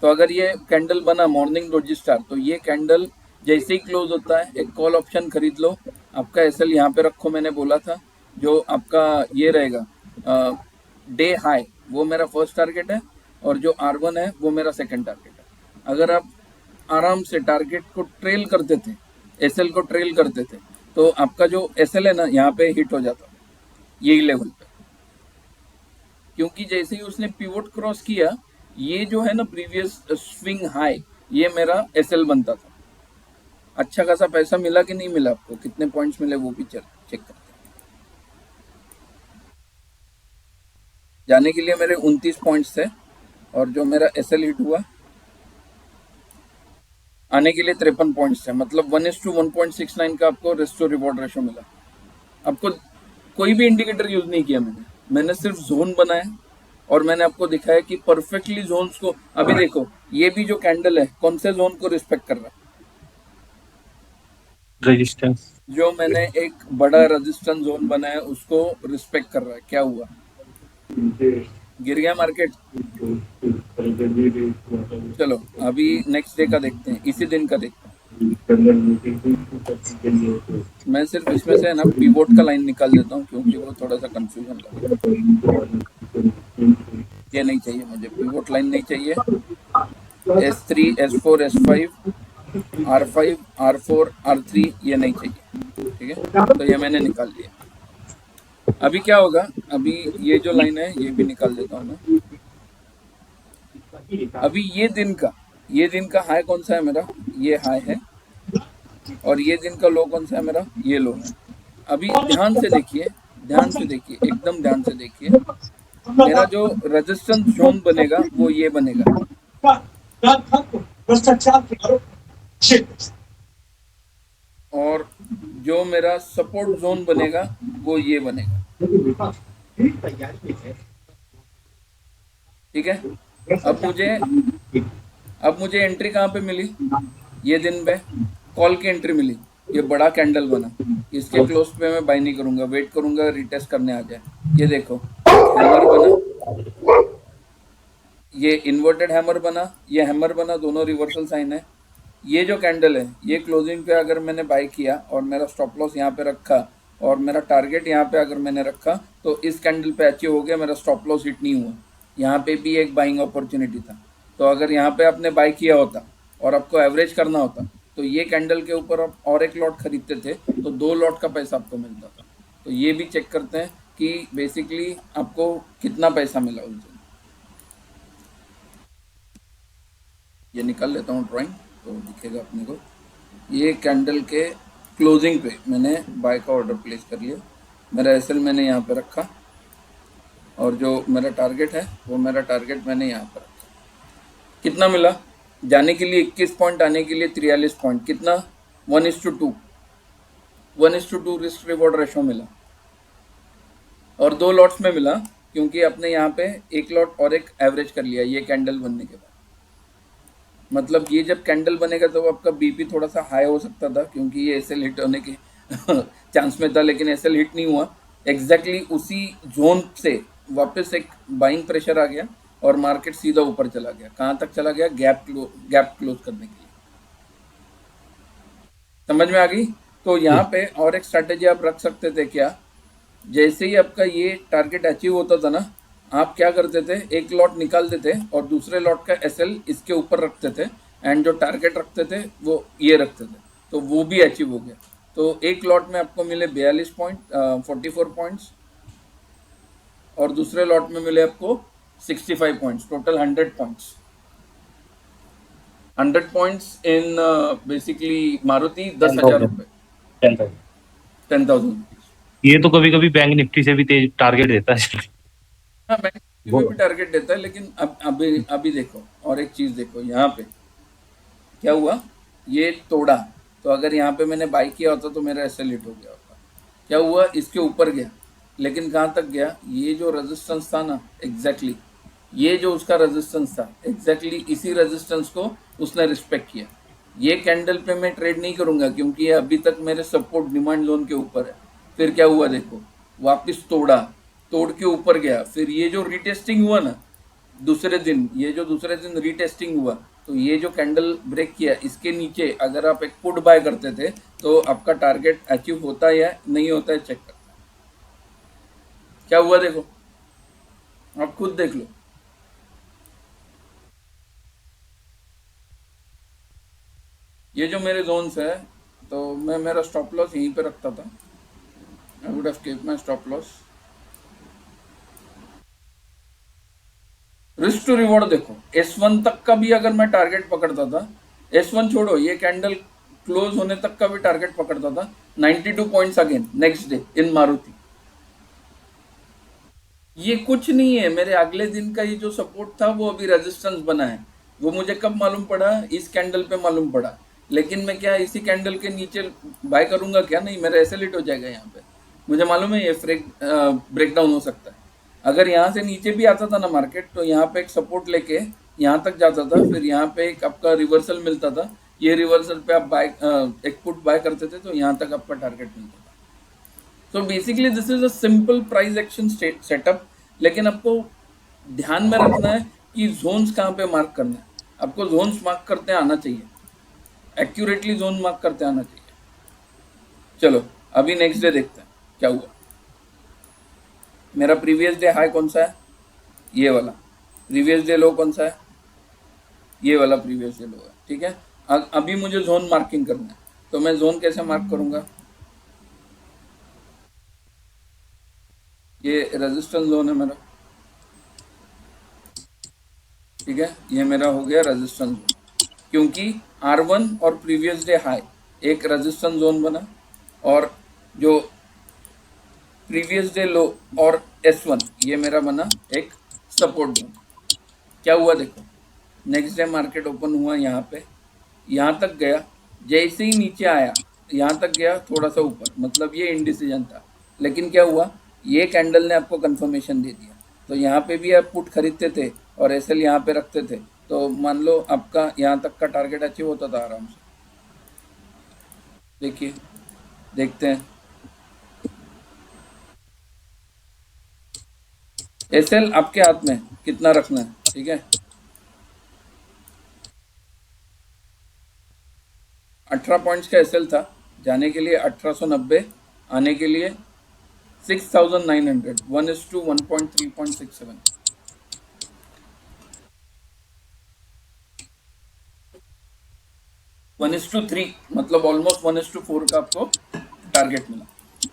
तो अगर ये कैंडल बना मॉर्निंग डोजी स्टार, तो ये कैंडल जैसे ही क्लोज होता है एक कॉल ऑप्शन खरीद लो, आपका एसएल यहाँ पे रखो, मैंने बोला था, जो आपका ये रहेगा डे हाई, वो मेरा फर्स्ट टारगेट है, और जो R1 है वो मेरा सेकंड टारगेट है। अगर आप आराम से टारगेट को ट्रेल करते थे, एसएल को ट्रेल करते थे, तो आपका जो एसएल है ना यहाँ पे हिट हो जाता यही लेवल पे, क्योंकि जैसे ही उसने पिवोट क्रॉस किया, ये जो है ना प्रीवियस स्विंग हाई, ये मेरा एसएल बनता था। अच्छा खासा पैसा मिला कि नहीं मिला आपको, कितने पॉइंट्स मिले वो भी चेक करते हैं। जाने के लिए मेरे 29 पॉइंट्स थे, और जो मेरा एसएल हिट हुआ आने के लिए 53 पॉइंट्स थे, मतलब 1:1.69 का आपको रिस्क टू रिवॉर्ड रेशो मिला। आपको कोई भी इंडिकेटर यूज नहीं किया मैंने सिर्फ जोन बनाया, और मैंने आपको दिखाया कि परफेक्टली जोन्स को, अभी देखो ये भी जो कैंडल है कौन से जोन को रिस्पेक्ट कर रहा है, रेजिस्टेंस, जो मैंने एक बड़ा रेजिस्टेंस जोन बनाया उसको रिस्पेक्ट कर रहा है। क्या हुआ, गिर गया मार्केट। चलो अभी नेक्स्ट डे का देखते हैं, इसी दिन का देखते हैं। मैं सिर्फ इसमें से ना पिवोट का लाइन निकाल देता हूँ, क्योंकि वो थोड़ा सा कंफ्यूजन लगा। ये नहीं चाहिए मुझे, पिवोट लाइन नहीं चाहिए। S3, S4, S5, R5, R4, R3 ये नहीं चाहिए, ठीक है, तो ये मैंने निकाल लिया। अभी क्या होगा, अभी ये जो लाइन है ये भी निकाल देता हूँ मैं। अभी ये दिन का ये दिन का हाई कौन सा है मेरा, ये हाई है, और ये दिन का लो कौन सा है मेरा, ये लो है। अभी ध्यान से देखिए, ध्यान से देखिए, एकदम ध्यान से देखिए, मेरा जो रेजिस्टेंस जोन बनेगा वो ये बनेगा, और जो मेरा सपोर्ट जोन बनेगा वो ये बनेगा। ठीक है। अब मुझे एंट्री कहाँ पे मिली, ये दिन पे कॉल की एंट्री मिली, ये बड़ा कैंडल बना, इसके क्लोज पे मैं बाय नहीं करूंगा, वेट करूंगा रिटेस्ट करने आ जाए। ये देखो एक हैमर बना, ये इन्वर्टेड हैमर बना, ये हैमर बना, दोनों रिवर्सल साइन है। ये जो कैंडल है ये क्लोजिंग पे अगर मैंने बाय किया और मेरा स्टॉप लॉस यहाँ पे रखा और मेरा टारगेट यहाँ पे अगर मैंने रखा, तो इस कैंडल पे अचीव हो गया, मेरा स्टॉप लॉस हिट नहीं हुआ। यहाँ पे भी एक बाइंग अपॉर्चुनिटी था, तो अगर यहाँ पे आपने बाय किया होता और आपको एवरेज करना होता, तो ये कैंडल के ऊपर आप और एक लॉट खरीदते थे तो 2 लॉट का पैसा आपको मिलता था। तो ये भी चेक करते हैं कि बेसिकली आपको कितना पैसा मिला उस दिन। ये निकाल लेता हूँ ड्राइंग तो दिखेगा अपने को। ये कैंडल के क्लोजिंग पे मैंने बाय का ऑर्डर प्लेस कर लिया, मेरा एसएल मैंने यहाँ पे रखा, और जो मेरा टारगेट है वो मेरा टारगेट मैंने यहाँ पर रखा। कितना मिला, जाने के लिए 21 पॉइंट, आने के लिए 43 पॉइंट, कितना 1:2, 1:2 रिस्क रिवॉर्ड रेशो मिला, और 2 लॉट्स में मिला क्योंकि आपने यहाँ पे एक लॉट और एक एवरेज कर लिया ये कैंडल बनने के बाद। मतलब ये जब कैंडल बनेगा तो आपका बीपी थोड़ा सा हाई हो सकता था क्योंकि ये एसएल हिट होने के चांस में था, लेकिन एसएल हिट नहीं हुआ। एग्जैक्टली उसी जोन से वापस एक बाइंग प्रेशर आ गया और मार्केट सीधा ऊपर चला गया। कहाँ तक चला गया, गैप क्लोज करने के लिए। समझ में आ गई। तो यहाँ पे और एक स्ट्रैटेजी आप रख सकते थे क्या, जैसे ही आपका ये टारगेट अचीव होता था ना, आप क्या करते थे, एक लॉट निकालते थे और दूसरे लॉट का एसएल इसके ऊपर रखते थे, एंड जो टारगेट रखते थे वो ये रखते थे, तो वो भी अचीव हो गया। तो एक लॉट में आपको मिले 42 पॉइंट, 44 पॉइंट्स, और दूसरे लॉट में मिले आपको 65 points, total 100 points. 100 points in basically Maruti 10,000 रुपये, 10,000। ये तो कभी कभी बैंक निफ्टी से भी तेज टारगेट देता है। हाँ, बैंक निफ्टी भी टारगेट देता है, लेकिन अब अभी देखो और एक चीज देखो, यहाँ पे क्या हुआ, ये तोड़ा, तो अगर यहाँ पे मैंने बाई किया होता तो मेरा एसएल हिट हो गया होता। क्या हुआ, इसके ऊपर गया, लेकिन कहाँ तक गया, ये जो रेजिस्टेंस था ना, एग्जैक्टली ये जो उसका रेजिस्टेंस था, एग्जैक्टली इसी रेजिस्टेंस को उसने रिस्पेक्ट किया। ये कैंडल पे मैं ट्रेड नहीं करूंगा क्योंकि ये अभी तक मेरे सपोर्ट डिमांड जोन के ऊपर है। फिर क्या हुआ देखो, वापस तोड़ा, तोड़ के ऊपर गया, फिर ये जो रीटेस्टिंग हुआ ना दूसरे दिन, ये जो दूसरे दिन रीटेस्टिंग हुआ, तो ये जो कैंडल ब्रेक किया, इसके नीचे अगर आप एक पुट बाय करते थे तो आपका टारगेट अचीव होता है या नहीं होता है, चेक करता है। क्या हुआ देखो, आप खुद देख लो। ये जो मेरे जोन्स है, तो मैं मेरा स्टॉप लॉस यहीं पे रखता था, I would have keep my stop loss. Risk to reward देखो, S1 तक का भी अगर मैं टारगेट पकड़ता था, S1 छोड़ो, ये कैंडल क्लोज होने तक का भी टारगेट पकड़ता था, 92 points again next day in Maruti. ये कुछ नहीं है, मेरे अगले दिन का ये जो सपोर्ट था वो अभी रेजिस्टेंस बना है। वो मुझे कब मालूम पड़ा, इस कैंडल पे मालूम पड़ा, लेकिन मैं क्या इसी कैंडल के नीचे बाय करूंगा क्या, नहीं, मेरा ऐसे लिट हो जाएगा। यहाँ पे मुझे मालूम है ये ब्रेकडाउन हो सकता है। अगर यहाँ से नीचे भी आता था ना मार्केट, तो यहाँ पे एक सपोर्ट लेके यहाँ तक जाता था, फिर यहाँ पे एक आपका रिवर्सल मिलता था, ये रिवर्सल पे आप बाय एक पुट बाय करते थे, तो यहाँ तक आपका टारगेट मिलता था। तो basically this is a simple price action setup, लेकिन आपको ध्यान में रखना है कि जोन्स कहाँ पे मार्क करना है। आपको जोन्स मार्क करते आना चाहिए, एक्यूरेटली जोन मार्क करते आना चाहिए। चलो अभी नेक्स्ट डे देखते हैं क्या हुआ। मेरा प्रीवियस डे हाई कौन सा है, ये वाला। प्रीवियस डे लो कौन सा है, ये वाला प्रीवियस डे लो है। ठीक है, अभी मुझे जोन मार्किंग करना है, तो मैं जोन कैसे मार्क करूंगा, ये रेजिस्टेंस जोन है मेरा। ठीक है, ये मेरा हो गया रेजिस्टेंस जोन। क्योंकि R1 और प्रीवियस डे हाई एक रेजिस्टेंस जोन बना और जो प्रीवियस डे लो और S1 ये मेरा बना एक सपोर्ट जोन। क्या हुआ देखो, नेक्स्ट डे मार्केट ओपन हुआ यहाँ पे, यहाँ तक गया, जैसे ही नीचे आया यहाँ तक गया थोड़ा सा ऊपर, मतलब ये इंडिसीजन था। लेकिन क्या हुआ, ये कैंडल ने आपको कंफर्मेशन दे दिया। तो यहाँ पे भी आप पुट खरीदते थे और एसएल यहाँ पे रखते थे, तो मान लो आपका यहाँ तक का टारगेट अचीव होता था आराम से। देखिए, देखते हैं एसएल आपके हाथ में कितना रखना है, ठीक है। 18 पॉइंट्स का एसएल था, जाने के लिए 1890, आने के लिए 6900, 1:1.3.67। 1:3 मतलब ऑलमोस्ट 1:4 का आपको टारगेट मिला।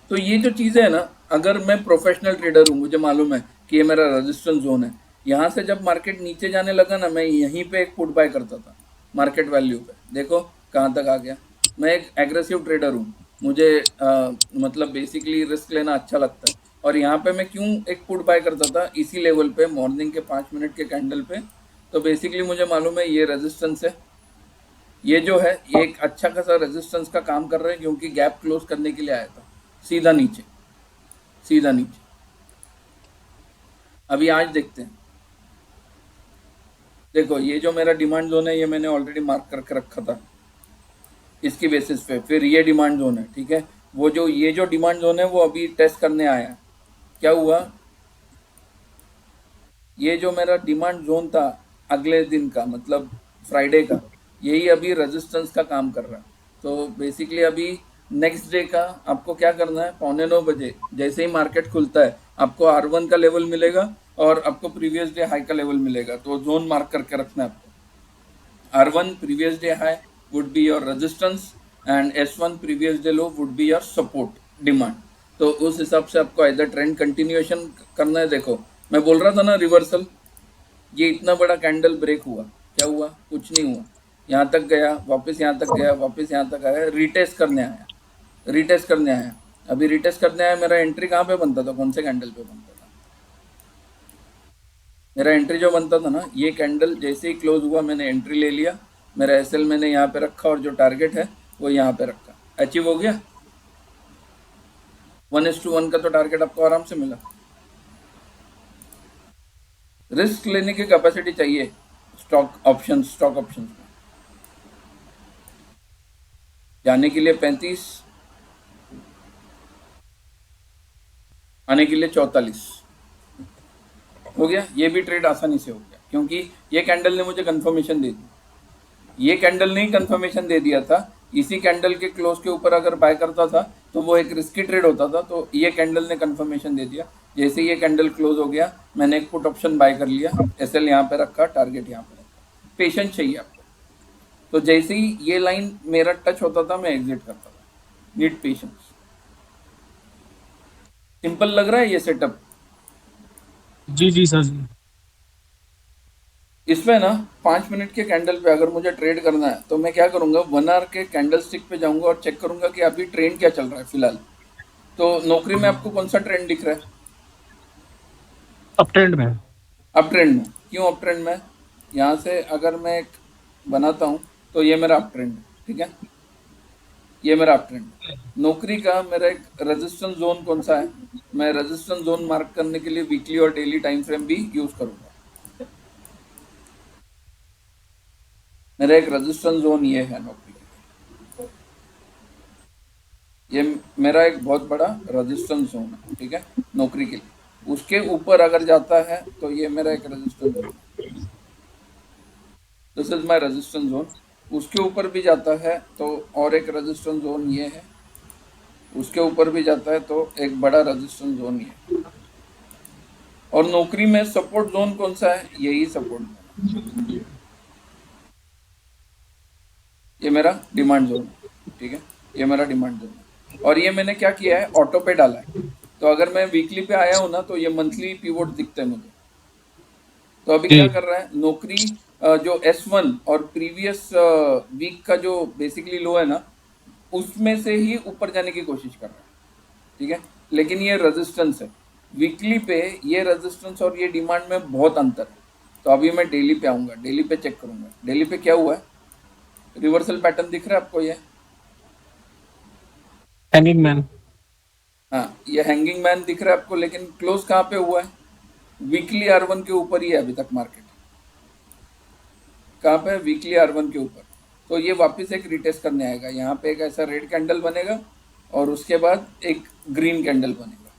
तो ये जो चीज़ें है ना, अगर मैं प्रोफेशनल ट्रेडर हूँ, मुझे मालूम है कि ये मेरा रेजिस्टेंस जोन है, यहाँ से जब मार्केट नीचे जाने लगा ना, मैं यहीं पे एक पुट बाय करता था मार्केट वैल्यू पे। देखो कहाँ तक आ गया। मैं एक एग्रेसिव ट्रेडर हूँ, मुझे मतलब बेसिकली रिस्क लेना अच्छा लगता है। और यहाँ पे मैं क्यों एक पुट बाय करता था, इसी लेवल पे मॉर्निंग के 5 मिनट के कैंडल पे। तो बेसिकली मुझे मालूम है ये रेजिस्टेंस है, ये जो है ये एक अच्छा खासा रेजिस्टेंस का काम कर रहे हैं, क्योंकि गैप क्लोज करने के लिए आया था सीधा नीचे, सीधा नीचे। अभी आज देखते हैं, देखो ये जो मेरा डिमांड जोन है ये मैंने ऑलरेडी मार्क करके रखा था इसकी बेसिस पे। फिर ये डिमांड जोन है, ठीक है। वो जो ये जो डिमांड जोन है वो अभी टेस्ट करने आया। क्या हुआ, ये जो मेरा डिमांड जोन था अगले दिन का, मतलब फ्राइडे का, यही अभी रेजिस्टेंस का काम कर रहा है। तो बेसिकली अभी नेक्स्ट डे का आपको क्या करना है, 8:45 बजे जैसे ही मार्केट खुलता है आपको R1 का लेवल मिलेगा और आपको प्रीवियस डे हाई का लेवल मिलेगा। तो जोन मार्क करके रखना है आपको। R1 previous day high would be your resistance and S1 previous day low would be your support demand. तो उस हिसाब से आपको इधर ट्रेंड कंटिन्यूएशन करना है। देखो मैं बोल रहा था ना रिवर्सल, ये इतना बड़ा कैंडल ब्रेक हुआ, क्या हुआ, कुछ नहीं हुआ। यहाँ तक गया, वापस यहाँ तक गया, वापस यहाँ तक आया, रीटेस्ट करने आया, रीटेस्ट करने आया। अभी रीटेस्ट करने आया, मेरा एंट्री कहाँ पे बनता था, कौन से कैंडल पे बनता था? मेरा एंट्री जो बनता था ना, ये कैंडल जैसे ही क्लोज हुआ मैंने एंट्री ले लिया, मेरा एसएल मैंने यहाँ पे रखा और जो टारगेट है वो यहाँ पे रखा, अचीव हो गया। 1:1 का तो टारगेट आपको आराम से मिला। रिस्क लेने की कैपेसिटी चाहिए स्टॉक ऑप्शंस में। जाने के लिए 35, आने के लिए 44 हो गया। ये भी ट्रेड आसानी से हो गया, क्योंकि ये कैंडल ने मुझे कंफर्मेशन दे दी। ये कैंडल ने ही कंफर्मेशन दे दिया था, इसी कैंडल के क्लोज के ऊपर अगर बाय करता था तो वो एक रिस्की ट्रेड होता था। तो ये कैंडल ने कंफर्मेशन दे दिया, जैसे ये कैंडल क्लोज हो गया मैंने एक पुट ऑप्शन बाय कर लिया, एसएल यहाँ पे रखा, टारगेट यहाँ पे रखा। पेशेंस चाहिए आपको। तो जैसे ही ये लाइन मेरा टच होता था मैं एग्जिट करता था। Need patience. सिंपल लग रहा है ये सेटअप? जी सर जी। इसमें ना 5 मिनट के कैंडल पे अगर मुझे ट्रेड करना है तो मैं क्या करूंगा, 1 आवर के कैंडल स्टिक पे जाऊंगा और चेक करूंगा कि अभी ट्रेंड क्या चल रहा है फिलहाल। तो नौकरी में आपको कौन सा ट्रेंड दिख रहा है? अप ट्रेंड में। अप ट्रेंड में। क्यों अप ट्रेंड में? यहाँ से अगर मैं एक बनाता हूँ तो ये मेरा अप ट्रेंड है, ठीक है, ये मेरा अप ट्रेंड है। नौकरी का मेरा एक रेजिस्टेंस जोन कौन सा है, मैं रेजिस्टेंस जोन मार्क करने के लिए वीकली और डेली टाइम फ्रेम भी यूज करूंगा। मेरा एक रेजिस्टेंस जोन ये है नौकरी के लिए, ये मेरा एक बहुत बड़ा रेजिस्टेंस जोन है, ठीक है, नौकरी के लिए। उसके ऊपर अगर जाता है तो ये मेरा एक resistance zone, this is my resistance zone. उसके ऊपर भी जाता है तो और एक रेजिस्टेंस जोन ये है, उसके ऊपर भी जाता है तो एक बड़ा रेजिस्टेंस जोन ये है। और नौकरी में सपोर्ट जोन कौन सा है, यही सपोर्ट जोन, ये मेरा डिमांड जोन है, ठीक है, ये मेरा डिमांड जोन है। और ये मैंने क्या किया है, ऑटो पे डाला है। तो अगर मैं वीकली पे आया हूँ ना तो ये मंथली पिवोट दिखते हैं मुझे। तो अभी क्या कर रहा है, नौकरी जो S1 और प्रीवियस वीक का जो बेसिकली लो है ना, उसमें से ही ऊपर जाने की कोशिश कर रहा है, ठीक है। लेकिन ये रेजिस्टेंस है, वीकली पे ये रेजिस्टेंस और ये डिमांड में बहुत अंतर है। तो अभी मैं डेली पे आऊँगा, डेली पे चेक करूँगा, डेली पे क्या हुआ है, रिवर्सल पैटर्न दिख रहा है आपको ये? Hanging man. हाँ, ये हैंगिंग मैन दिख रहा है आपको, लेकिन क्लोज कहाँ पे हुआ है? वीकली R1 के ऊपर ही है अभी तक मार्केट। कहाँ पे? वीकली R1 के ऊपर। तो ये वापस एक रिटेस्ट करने आएगा, यहाँ पे एक ऐसा रेड कैंडल बनेगा और उसके बाद एक ग्रीन कैंडल बनेगा।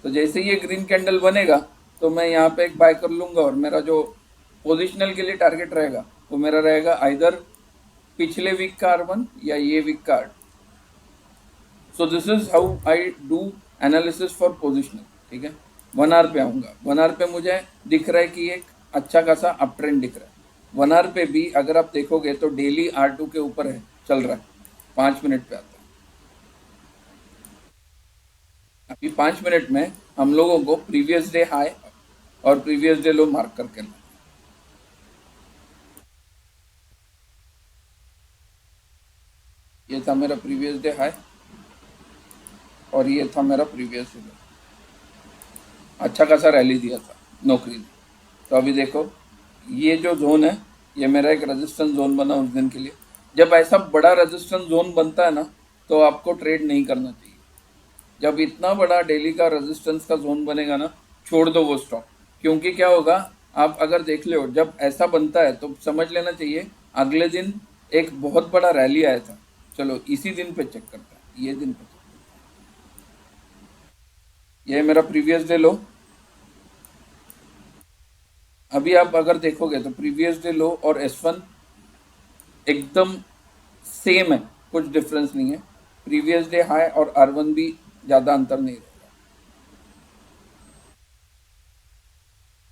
तो जैसे ये ग्रीन कैंडल बनेगा तो मैं यहाँ पे एक बाय कर लूँगा और मेरा जो पोजिशनल के लिए टारगेट रहेगा वो मेरा रहेगा आइदर पिछले वीक का R1 या ये वीक का R2। So this is how I do analysis for positional, ठीक है। 1 आवर पे आऊँगा, 1 आवर पे मुझे दिख रहा है कि एक अच्छा खासा अप ट्रेंड दिख रहा है। 1 आवर पे भी अगर आप देखोगे तो डेली R2 के ऊपर है, चल रहा है। 5 मिनट पे आता है। अभी 5 मिनट में हम लोगों को प्रीवियस डे हाई और प्रीवियस डे लो मार्क करके लेना। ये था मेरा प्रीवियस डे हाई और ये था मेरा प्रीवियस डे लो। अच्छा खासा रैली दिया था नौकरी ने। तो अभी देखो ये जो जोन है ये मेरा एक रेजिस्टेंस जोन बना उस दिन के लिए। जब ऐसा बड़ा रेजिस्टेंस जोन बनता है ना तो आपको ट्रेड नहीं करना चाहिए। जब इतना बड़ा डेली का रेजिस्टेंस का जोन बनेगा ना, छोड़ दो वो स्टॉक। क्योंकि क्या होगा, आप अगर देख लो जब ऐसा बनता है तो समझ लेना चाहिए अगले दिन एक बहुत बड़ा रैली आया था। चलो इसी दिन पे चेक करता है, ये दिन पे check करता है। ये मेरा प्रीवियस डे लो। अभी आप अगर देखोगे तो प्रीवियस डे लो और S1 एकदम सेम है, कुछ डिफरेंस नहीं है। प्रीवियस डे हाई और R1 भी ज़्यादा अंतर नहीं रहेगा।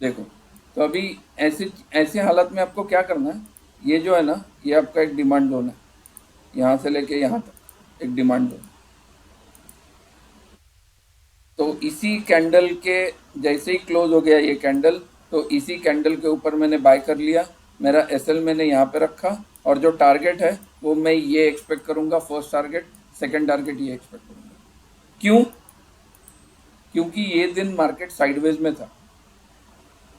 देखो तो अभी ऐसे ऐसे हालत में आपको क्या करना है, ये जो है ना ये आपका एक डिमांड जोन है, यहाँ से लेके यहाँ तक एक डिमांड जोन। तो इसी कैंडल के जैसे ही क्लोज हो गया ये कैंडल, तो इसी कैंडल के ऊपर मैंने बाय कर लिया। मेरा SL मैंने यहाँ पे रखा और जो टारगेट है वो मैं ये एक्सपेक्ट करूँगा, फर्स्ट टारगेट, सेकंड टारगेट ये एक्सपेक्ट करूँगा। क्यों? क्योंकि ये दिन मार्केट साइडवेज में था,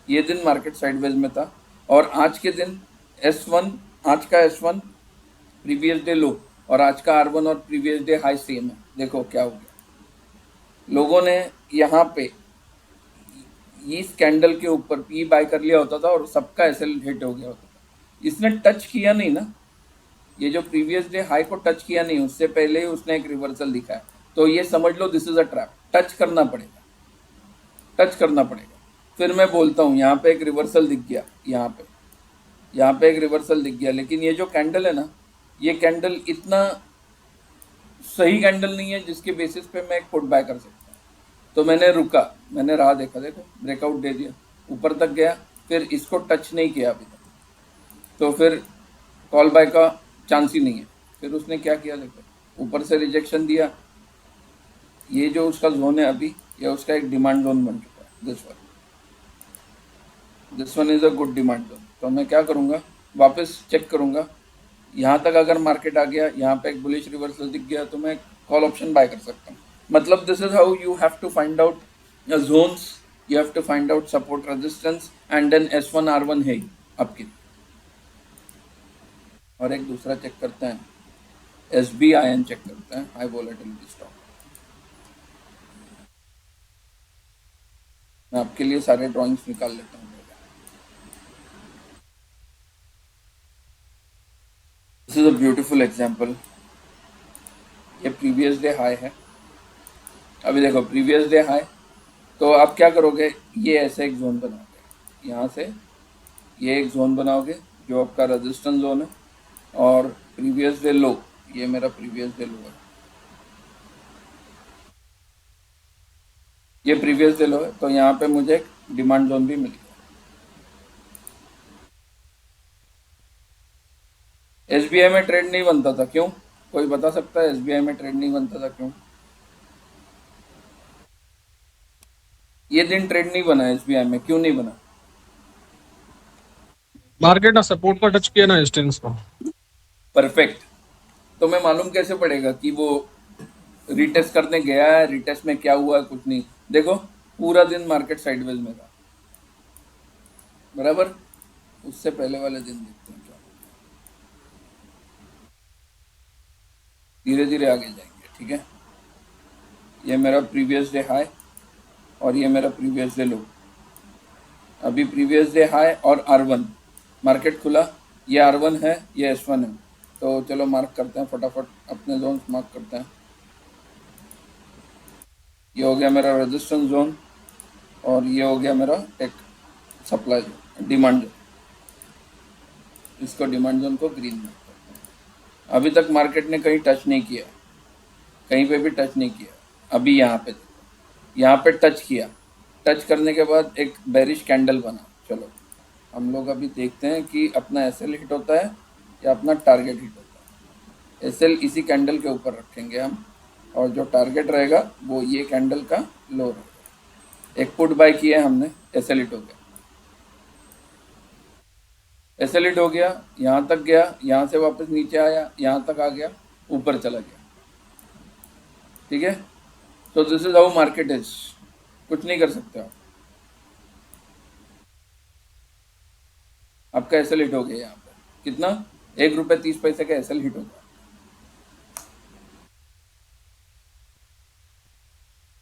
ये दिन मार्केट साइडवेज में था और आज के दिन S1, आज का S1 प्रीवियस डे लो और आज का R1 और प्रीवियस डे हाई सेम है। देखो क्या हो गया, लोगों ने यहाँ पे इस कैंडल के ऊपर पी बाय कर लिया होता था और सबका SL हिट हो गया होता था। इसने टच किया नहीं ना, ये जो प्रीवियस डे हाई को टच किया नहीं, उससे पहले ही उसने एक रिवर्सल दिखाया। तो ये समझ लो this is a trap, touch करना पड़ेगा, टच करना पड़ेगा। फिर मैं बोलता हूँ यहाँ पे एक रिवर्सल दिख गया, यहाँ पे एक रिवर्सल दिख गया, लेकिन ये जो कैंडल है ना, ये कैंडल इतना सही कैंडल नहीं है जिसके बेसिस पे मैं एक पुट बाय कर सकता हूँ। तो मैंने रुका, मैंने राह देखा, देखो ब्रेकआउट दे दिया, ऊपर तक गया, फिर इसको टच नहीं किया अभी तक, तो फिर कॉल बाय का चांस ही नहीं है। फिर उसने क्या किया, देखो ऊपर से रिजेक्शन दिया। ये जो उसका जोन है अभी, ये उसका एक डिमांड जोन बन चुका है। This one is a good demand zone. तो मैं क्या करूँगा, वापस चेक करूँगा, यहाँ तक अगर मार्केट आ गया, यहाँ पे एक बुलिश रिवर्सल दिख गया तो मैं कॉल ऑप्शन बाय कर सकता हूँ। मतलब this is how you have to find out zones, you have to find out support resistance and then S1 R1 है आपकी। और एक दूसरा चेक करते हैं, SBIN चेक करते हैं, हाई वॉलेटिलिटी स्टॉक। मैं आपके लिए सारे ड्राइंग्स निकाल लेता हूँ। This is a beautiful example. ये प्रीवियस डे हाई है। अभी देखो प्रीवियस डे हाई, तो आप क्या करोगे, ये ऐसे एक जोन बनाओगे, यहाँ से ये एक जोन बनाओगे जो आपका रेजिस्टेंस जोन है, और प्रीवियस डे लो, ये मेरा प्रीवियस डे लो है, ये प्रीवियस डे लो है। तो यहाँ पे मुझे एक डिमांड जोन भी मिल गया। SBI में ट्रेड नहीं बनता था, क्यों? कोई बता सकता है SBI में ट्रेड नहीं बनता था क्यों? ये दिन ट्रेड नहीं बना SBI में, क्यों नहीं बना? मार्केट ना सपोर्ट का टच किया ना रेजिस्टेंस को। परफेक्ट। तो मैं मालूम कैसे पड़ेगा कि वो रीटेस्ट करने गया है, रीटेस्ट में क्या हुआ है, कुछ नहीं। देखो पूरा दिन मार्केट साइडवेज में था, बराबर। उससे पहले वाले दिन देखते हैं क्या, धीरे धीरे आगे जाएंगे, ठीक है। ये मेरा प्रीवियस डे हाई और ये मेरा प्रीवियस डे लो। अभी प्रीवियस डे हाई और R1 मार्केट खुला, ये R1 है, ये S1 है। तो चलो मार्क करते हैं फटाफट, अपने जोन मार्क करते हैं। ये हो गया मेरा रेजिस्टेंस जोन और ये हो गया मेरा एक सप्लाई जोन, डिमांड जोन। इसको डिमांड जोन को ग्रीन में करते हैं। अभी तक मार्केट ने कहीं टच नहीं किया, कहीं पे भी टच नहीं किया। अभी यहाँ पे देखो, यहाँ पे टच किया, टच करने के बाद एक बेरिश कैंडल बना। चलो हम लोग अभी देखते हैं कि अपना एसएल हिट होता है या अपना टारगेट हिट होता है। एसएल इसी कैंडल के ऊपर रखेंगे हम, और जो टारगेट रहेगा वो ये कैंडल का लो रहेगा। एक पुट बाय किया हमने, एसएल हिट हो गया, एसएल हिट हो गया, यहाँ तक गया, यहाँ से वापस नीचे आया, यहाँ तक आ गया, ऊपर चला गया, ठीक है। तो this is how market is, कुछ नहीं कर सकते आप। आपका एसएल हिट हो गया यहाँ पे, कितना, ₹1.30 का एसएल हिट हो गया।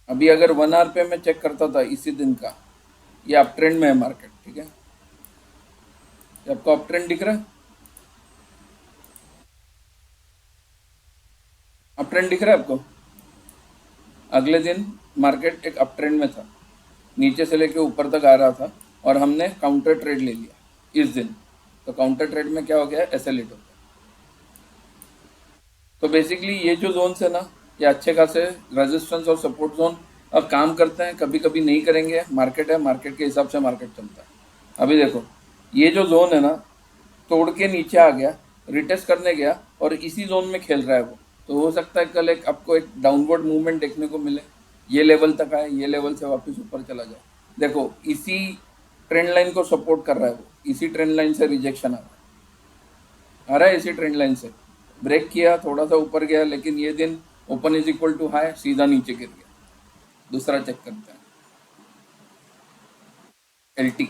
अभी अगर 1 आवर पे मैं चेक करता था इसी दिन का, ये अप ट्रेंड में है मार्केट, ठीक है। ये आपको अप ट्रेंड दिख रहा है, अप ट्रेंड दिख रहा है आपको। अगले दिन मार्केट एक अप ट्रेंड में था, नीचे से लेके ऊपर तक आ रहा था, और हमने काउंटर ट्रेड ले लिया इस दिन। तो काउंटर ट्रेड में क्या हो गया, एसएल हिट हो गया। तो बेसिकली ये जो जोन है ना, ये अच्छे खासे रेजिस्टेंस और सपोर्ट जोन अब काम करते हैं, कभी कभी नहीं करेंगे। मार्केट है, मार्केट के हिसाब से मार्केट चलता है। अभी देखो ये जो जोन है ना, तोड़ के नीचे आ गया, रिटेस्ट करने गया और इसी जोन में खेल रहा है वो। तो हो सकता है कल एक आपको एक डाउनवर्ड मूवमेंट देखने को मिले, ये लेवल तक आए, ये लेवल से वापस ऊपर चला जाए। देखो इसी ट्रेंड लाइन को सपोर्ट कर रहा है वो, इसी ट्रेंड लाइन से रिजेक्शन आ रहा है, इसी ट्रेंड लाइन से ब्रेक किया, थोड़ा सा ऊपर गया, लेकिन ये दिन open is equal to high, सीधा नीचे गिर गया। दूसरा चेक करते हैं, एलटी,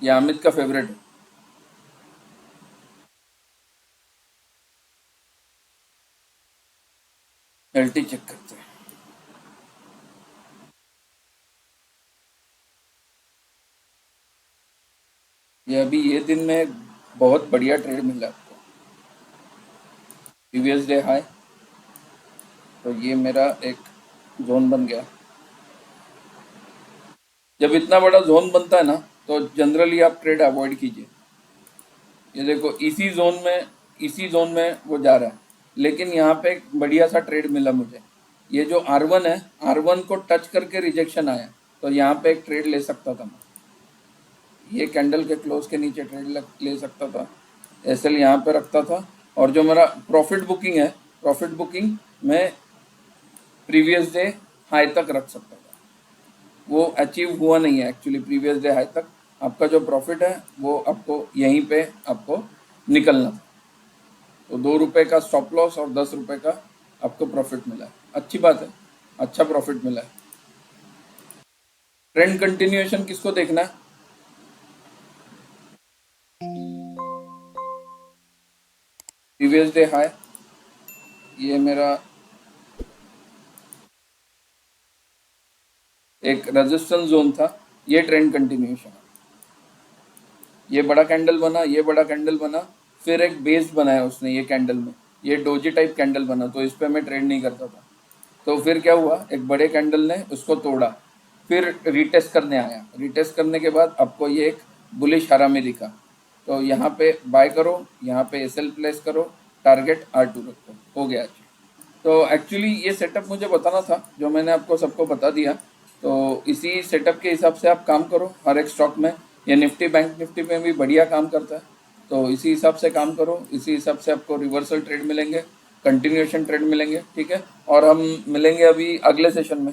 ये अमित का फेवरेट है। एलटी चेक करते हैं, ये अभी ये दिन में बहुत बढ़िया ट्रेड मिला आपको, प्रीवियस डे हाई। तो ये मेरा एक जोन बन गया। जब इतना बड़ा जोन बनता है ना, तो जनरली आप ट्रेड अवॉइड कीजिए। ये देखो इसी जोन में वो जा रहा है, लेकिन यहाँ पे एक बढ़िया सा ट्रेड मिला मुझे। ये जो R1 है, R1 को टच करके रिजेक्शन आया, तो यहाँ पे एक ट्रेड ले सकता था मैं, ये कैंडल के क्लोज के नीचे ट्रेड ले सकता था, एसएल यहाँ पे रखता था। और जो मेरा प्रॉफिट बुकिंग है, प्रॉफिट बुकिंग मैं प्रीवियस डे हाई तक रख सकता था। वो अचीव हुआ नहीं है एक्चुअली, प्रीवियस डे हाई तक आपका जो प्रॉफिट है वो आपको यहीं पे आपको निकलना था। तो ₹2 का स्टॉप लॉस और ₹10 का आपको प्रॉफिट मिला है, अच्छी बात है, अच्छा प्रॉफिट मिला है। ट्रेंड कंटिन्यूएशन किसको देखना है, प्रीवियस डे हाई, ये मेरा एक रेजिस्टेंस जोन था, ये ट्रेंड कंटिन्यूएशन है। ये बड़ा कैंडल बना, ये बड़ा कैंडल बना, फिर एक बेस बनाया उसने ये कैंडल में, ये डोजी टाइप कैंडल बना, तो इस पे मैं ट्रेड नहीं करता था। तो फिर क्या हुआ, एक बड़े कैंडल ने उसको तोड़ा, फिर रीटेस्ट करने आया, रीटेस्ट करने के बाद आपको ये एक बुलिश हरामी दिखा। तो यहाँ पे बाय करो, यहाँ पे एसएल प्लेस करो, टारगेट R2 रखो, हो गया। तो एक्चुअली ये सेटअप मुझे बताना था, जो मैंने आपको सबको बता दिया। तो इसी सेटअप के हिसाब से आप काम करो हर एक स्टॉक में। ये निफ्टी, बैंक निफ्टी में भी बढ़िया काम करता है, तो इसी हिसाब से काम करो, इसी हिसाब से आपको रिवर्सल ट्रेड मिलेंगे, कंटिन्यूएशन ट्रेड मिलेंगे, ठीक है। और हम मिलेंगे अभी अगले सेशन में।